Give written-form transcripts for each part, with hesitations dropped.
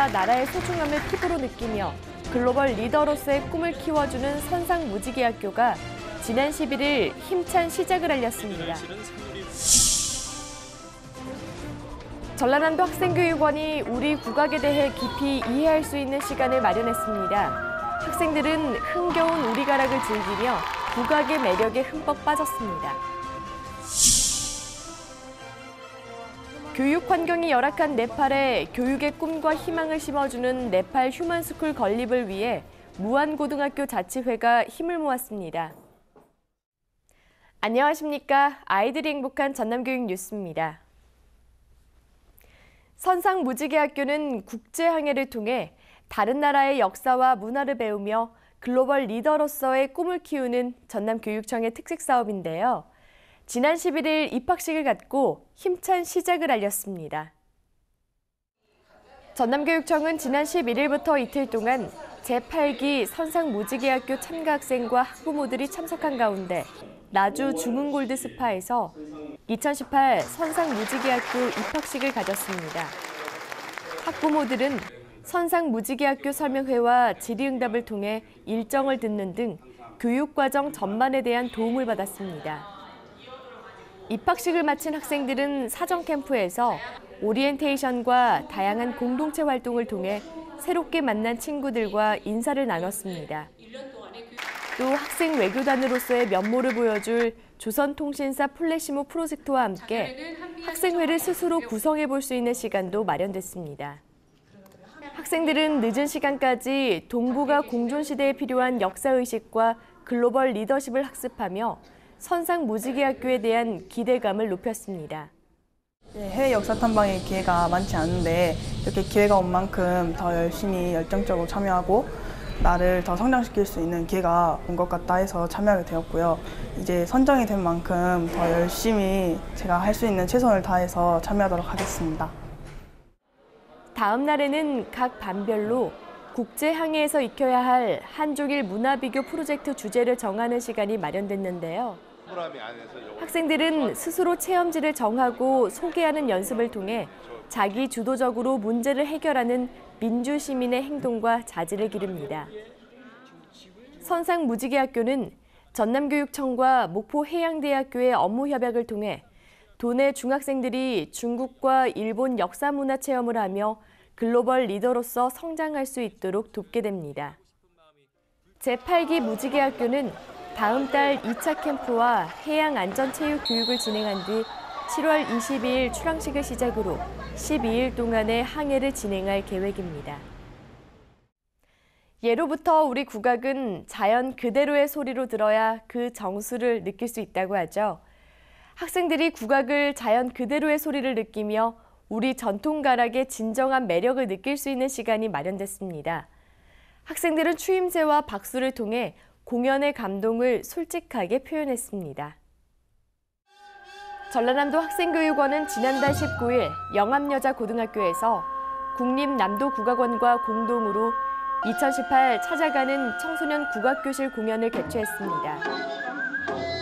자유와 나라의 소중함을 피부로 느끼며 글로벌 리더로서의 꿈을 키워주는 선상무지개학교가 지난 11일 힘찬 시작을 알렸습니다. 전라남도 학생교육원이 우리 국악에 대해 깊이 이해할 수 있는 시간을 마련했습니다. 학생들은 흥겨운 우리가락을 즐기며 국악의 매력에 흠뻑 빠졌습니다. 교육 환경이 열악한 네팔에 교육의 꿈과 희망을 심어주는 네팔 휴먼스쿨 건립을 위해 무안고등학교 자치회가 힘을 모았습니다. 안녕하십니까. 아이들이 행복한 전남교육 뉴스입니다. 선상무지개학교는 국제항해를 통해 다른 나라의 역사와 문화를 배우며 글로벌 리더로서의 꿈을 키우는 전남교육청의 특색 사업인데요. 지난 11일 입학식을 갖고 힘찬 시작을 알렸습니다. 전남교육청은 지난 11일부터 이틀 동안 제8기 선상무지개학교 참가 학생과 학부모들이 참석한 가운데 나주 중흥골드스파에서 2018 선상무지개학교 입학식을 가졌습니다. 학부모들은 선상무지개학교 설명회와 질의응답을 통해 일정을 듣는 등 교육과정 전반에 대한 도움을 받았습니다. 입학식을 마친 학생들은 사전 캠프에서 오리엔테이션과 다양한 공동체 활동을 통해 새롭게 만난 친구들과 인사를 나눴습니다. 또 학생 외교단으로서의 면모를 보여줄 조선통신사 플래시몹 프로젝트와 함께 학생회를 스스로 구성해 볼 수 있는 시간도 마련됐습니다. 학생들은 늦은 시간까지 동북아 공존시대에 필요한 역사의식과 글로벌 리더십을 학습하며 선상무지개학교에 대한 기대감을 높였습니다. 해외 역사 탐방의 기회가 많지 않은데 이렇게 기회가 온 만큼 더 열심히 열정적으로 참여하고 나를 더 성장시킬 수 있는 기회가 온 것 같다 해서 참여하게 되었고요. 이제 선정이 된 만큼 더 열심히 제가 할 수 있는 최선을 다해서 참여하도록 하겠습니다. 다음 날에는 각 반별로 국제항해에서 익혀야 할 한중일 문화비교 프로젝트 주제를 정하는 시간이 마련됐는데요. 학생들은 스스로 체험지를 정하고 소개하는 연습을 통해 자기 주도적으로 문제를 해결하는 민주시민의 행동과 자질을 기릅니다. 선상무지개학교는 전남교육청과 목포해양대학교의 업무 협약을 통해 도내 중학생들이 중국과 일본 역사문화 체험을 하며 글로벌 리더로서 성장할 수 있도록 돕게 됩니다. 제8기 무지개학교는 다음 달 2차 캠프와 해양안전체육 교육을 진행한 뒤 7월 22일 출항식을 시작으로 12일 동안의 항해를 진행할 계획입니다. 예로부터 우리 국악은 자연 그대로의 소리로 들어야 그 정수를 느낄 수 있다고 하죠. 학생들이 국악을 자연 그대로의 소리를 느끼며 우리 전통가락의 진정한 매력을 느낄 수 있는 시간이 마련됐습니다. 학생들은 추임새와 박수를 통해 공연의 감동을 솔직하게 표현했습니다. 전라남도 학생교육원은 지난달 19일 영암여자고등학교에서 국립남도국악원과 공동으로 2018 찾아가는 청소년 국악교실 공연을 개최했습니다.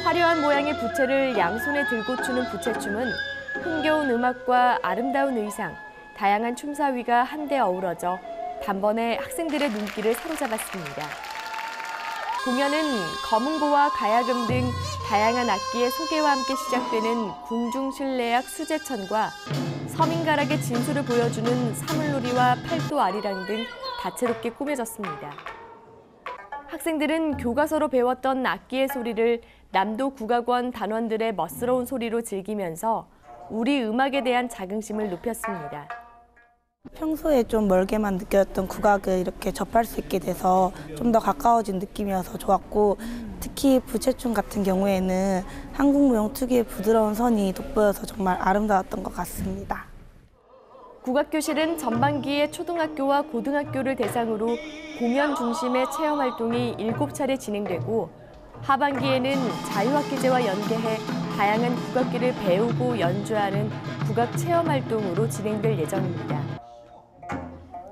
화려한 모양의 부채를 양손에 들고 추는 부채춤은 흥겨운 음악과 아름다운 의상, 다양한 춤사위가 한데 어우러져 단번에 학생들의 눈길을 사로잡았습니다. 공연은 검은고와 가야금 등 다양한 악기의 소개와 함께 시작되는 궁중실내악 수제천과 서민가락의 진수를 보여주는 사물놀이와 팔도 아리랑 등 다채롭게 꾸며졌습니다. 학생들은 교과서로 배웠던 악기의 소리를 남도국악원 단원들의 멋스러운 소리로 즐기면서 우리 음악에 대한 자긍심을 높였습니다. 평소에 좀 멀게만 느꼈던 국악을 이렇게 접할 수 있게 돼서 좀 더 가까워진 느낌이어서 좋았고, 특히 부채춤 같은 경우에는 한국무용 특유의 부드러운 선이 돋보여서 정말 아름다웠던 것 같습니다. 국악교실은 전반기에 초등학교와 고등학교를 대상으로 공연 중심의 체험활동이 7차례 진행되고, 하반기에는 자유학기제와 연계해 다양한 국악기를 배우고 연주하는 국악 체험활동으로 진행될 예정입니다.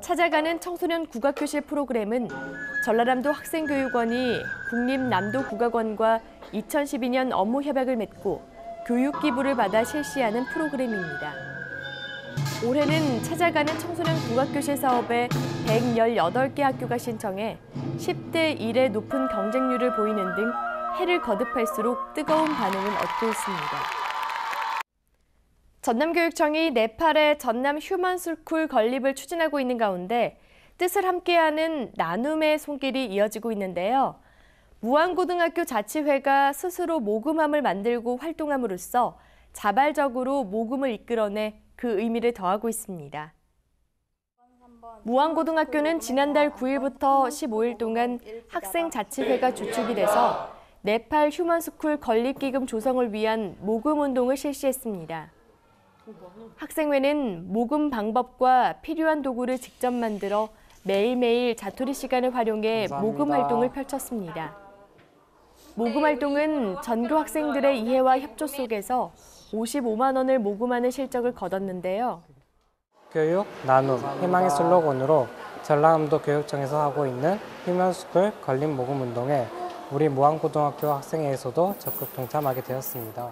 찾아가는 청소년 국악교실 프로그램은 전라남도 학생교육원이 국립남도국악원과 2012년 업무 협약을 맺고 교육기부를 받아 실시하는 프로그램입니다. 올해는 찾아가는 청소년 국악교실 사업에 118개 학교가 신청해 10대 1의 높은 경쟁률을 보이는 등 해를 거듭할수록 뜨거운 반응을 얻고 있습니다. 전남교육청이 네팔의 전남 휴먼스쿨 건립을 추진하고 있는 가운데 뜻을 함께하는 나눔의 손길이 이어지고 있는데요. 무안고등학교 자치회가 스스로 모금함을 만들고 활동함으로써 자발적으로 모금을 이끌어내 그 의미를 더하고 있습니다. 무안고등학교는 지난달 9일부터 15일 동안 학생자치회가 주축이 돼서 네팔 휴먼스쿨 건립기금 조성을 위한 모금운동을 실시했습니다. 학생회는 모금 방법과 필요한 도구를 직접 만들어 매일매일 자투리 시간을 활용해 모금 활동을 펼쳤습니다. 모금 활동은 전교 학생들의 이해와 협조 속에서 55만 원을 모금하는 실적을 거뒀는데요. 교육, 나눔, 희망의 슬로건으로 전라남도 교육청에서 하고 있는 휴먼스쿨 건립 모금 운동에 우리 무안고등학교 학생회에서도 적극 동참하게 되었습니다.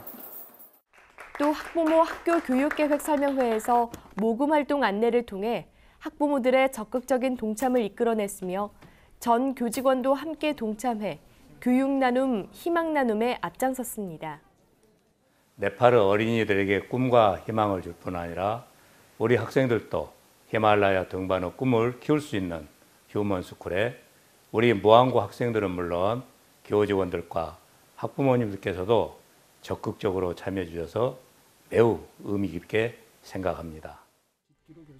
또 학부모 학교 교육계획 설명회에서 모금 활동 안내를 통해 학부모들의 적극적인 동참을 이끌어냈으며 전 교직원도 함께 동참해 교육 나눔, 희망 나눔에 앞장섰습니다. 네팔의 어린이들에게 꿈과 희망을 줄 뿐 아니라 우리 학생들도 히말라야 등반의 꿈을 키울 수 있는 휴먼스쿨에 우리 무안고 학생들은 물론 교직원들과 학부모님들께서도 적극적으로 참여해 주셔서 매우 의미 깊게 생각합니다.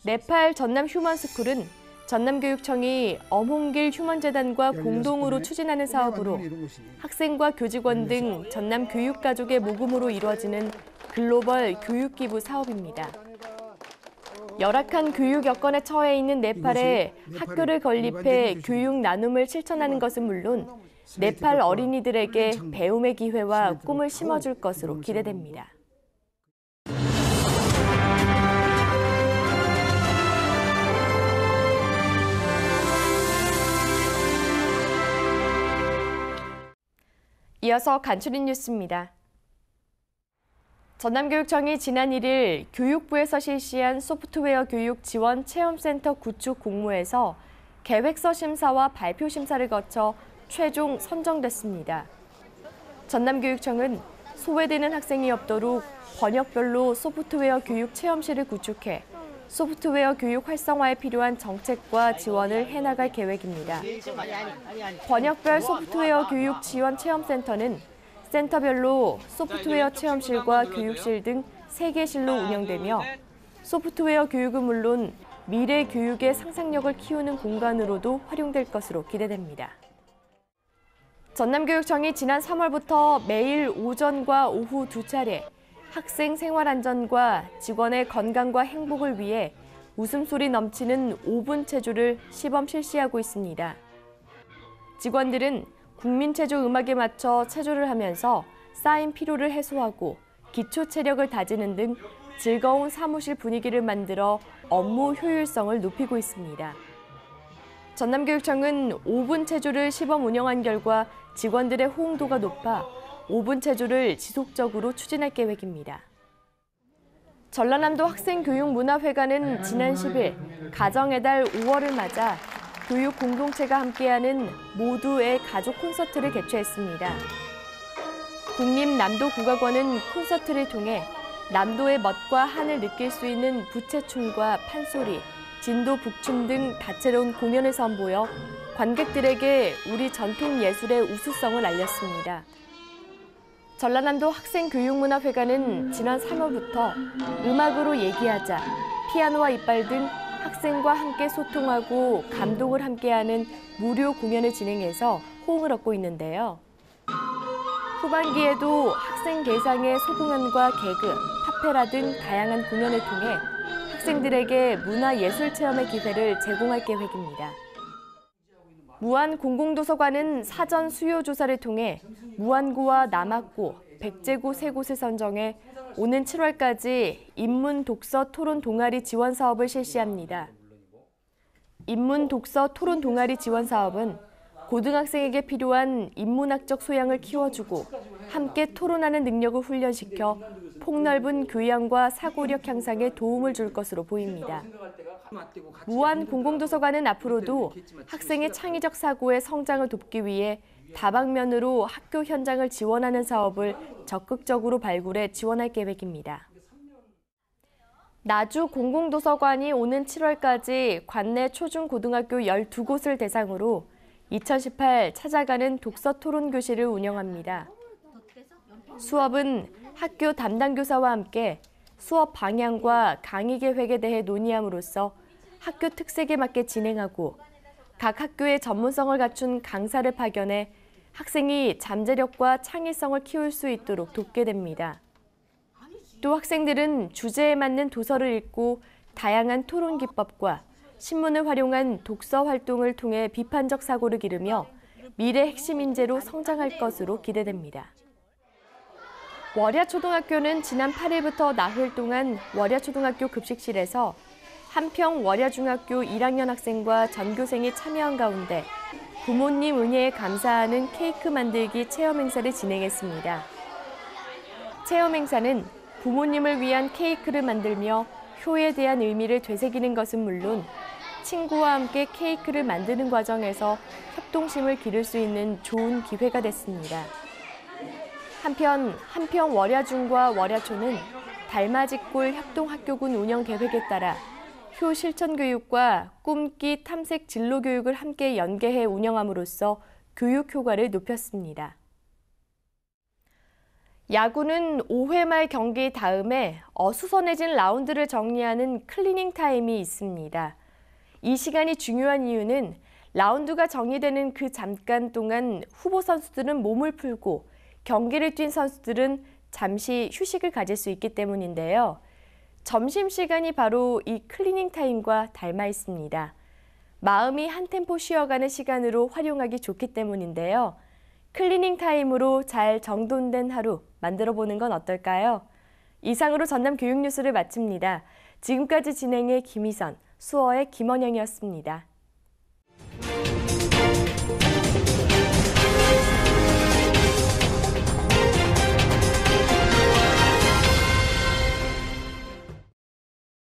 네팔 전남 휴먼스쿨은 전남교육청이 엄홍길 휴먼재단과 공동으로 추진하는 사업으로 학생과 교직원 등 전남 교육가족의 모금으로 이루어지는 글로벌 교육기부 사업입니다. 열악한 교육 여건에 처해 있는 네팔에 학교를 건립해 교육 나눔을 실천하는 것은 물론 네팔 어린이들에게 배움의 기회와 꿈을 심어줄 것으로 기대됩니다. 이어서 간추린 뉴스입니다. 전남교육청이 지난 1일 교육부에서 실시한 소프트웨어 교육 지원 체험센터 구축 공모에서 계획서 심사와 발표 심사를 거쳐 최종 선정됐습니다. 전남교육청은 소외되는 학생이 없도록 번역별로 소프트웨어 교육 체험실을 구축해 소프트웨어 교육 활성화에 필요한 정책과 지원을 해나갈 계획입니다. 번역별 소프트웨어 교육 지원 체험센터는 센터별로 소프트웨어 체험실과 교육실 등 3개실로 운영되며 소프트웨어 교육은 물론 미래 교육의 상상력을 키우는 공간으로도 활용될 것으로 기대됩니다. 전남교육청이 지난 3월부터 매일 오전과 오후 2차례 학생 생활 안전과 직원의 건강과 행복을 위해 웃음소리 넘치는 5분 체조를 시범 실시하고 있습니다. 직원들은 국민체조 음악에 맞춰 체조를 하면서 쌓인 피로를 해소하고 기초 체력을 다지는 등 즐거운 사무실 분위기를 만들어 업무 효율성을 높이고 있습니다. 전남교육청은 5분 체조를 시범 운영한 결과 직원들의 호응도가 높아 5분 체조를 지속적으로 추진할 계획입니다. 전라남도 학생교육문화회관은 지난 10일 가정의 달 5월을 맞아 교육 공동체가 함께하는 모두의 가족 콘서트를 개최했습니다. 국립남도국악원은 콘서트를 통해 남도의 멋과 한을 느낄 수 있는 부채춤과 판소리, 진도 북춤 등 다채로운 공연을 선보여 관객들에게 우리 전통 예술의 우수성을 알렸습니다. 전라남도 학생교육문화회관은 지난 3월부터 음악으로 얘기하자, 피아노와 이빨 등 학생과 함께 소통하고 감동을 함께하는 무료 공연을 진행해서 호응을 얻고 있는데요. 후반기에도 학생 대상의 소공연과 개그, 파페라 등 다양한 공연을 통해 학생들에게 문화예술 체험의 기회를 제공할 계획입니다. 무안공공도서관은 사전 수요 조사를 통해 무안고와 남학고, 백제고 3곳을 선정해 오는 7월까지 인문 독서 토론 동아리 지원 사업을 실시합니다. 인문 독서 토론 동아리 지원 사업은 고등학생에게 필요한 인문학적 소양을 키워주고 함께 토론하는 능력을 훈련시켜 폭넓은 교양과 사고력 향상에 도움을 줄 것으로 보입니다. 무한 공공도서관은 앞으로도 학생의 창의적 사고의 성장을 돕기 위해 다방면으로 학교 현장을 지원하는 사업을 적극적으로 발굴해 지원할 계획입니다. 나주 공공도서관이 오는 7월까지 관내 초중고등학교 12곳을 대상으로 2018 찾아가는 독서 토론 교실을 운영합니다. 수업은 학교 담당 교사와 함께 수업 방향과 강의 계획에 대해 논의함으로써 학교 특색에 맞게 진행하고 각 학교의 전문성을 갖춘 강사를 파견해 학생이 잠재력과 창의성을 키울 수 있도록 돕게 됩니다. 또 학생들은 주제에 맞는 도서를 읽고 다양한 토론 기법과 신문을 활용한 독서 활동을 통해 비판적 사고를 기르며 미래 핵심 인재로 성장할 것으로 기대됩니다. 월야초등학교는 지난 8일부터 나흘 동안 월야초등학교 급식실에서 한평 월야중학교 1학년 학생과 전교생이 참여한 가운데 부모님 은혜에 감사하는 케이크 만들기 체험 행사를 진행했습니다. 체험 행사는 부모님을 위한 케이크를 만들며 효에 대한 의미를 되새기는 것은 물론 친구와 함께 케이크를 만드는 과정에서 협동심을 기를 수 있는 좋은 기회가 됐습니다. 한편 한평 월야중과 월야초는 달맞이골 협동학교군 운영 계획에 따라 효 실천 교육과 꿈기 탐색 진로 교육을 함께 연계해 운영함으로써 교육 효과를 높였습니다. 야구는 5회 말 경기 다음에 어수선해진 라운드를 정리하는 클리닝 타임이 있습니다. 이 시간이 중요한 이유는 라운드가 정리되는 그 잠깐 동안 후보 선수들은 몸을 풀고 경기를 뛴 선수들은 잠시 휴식을 가질 수 있기 때문인데요. 점심시간이 바로 이 클리닝 타임과 닮아 있습니다. 마음이 한 템포 쉬어가는 시간으로 활용하기 좋기 때문인데요. 클리닝 타임으로 잘 정돈된 하루 만들어 보는 건 어떨까요? 이상으로 전남 교육 뉴스를 마칩니다. 지금까지 진행의 김희선, 수어의 김원영이었습니다.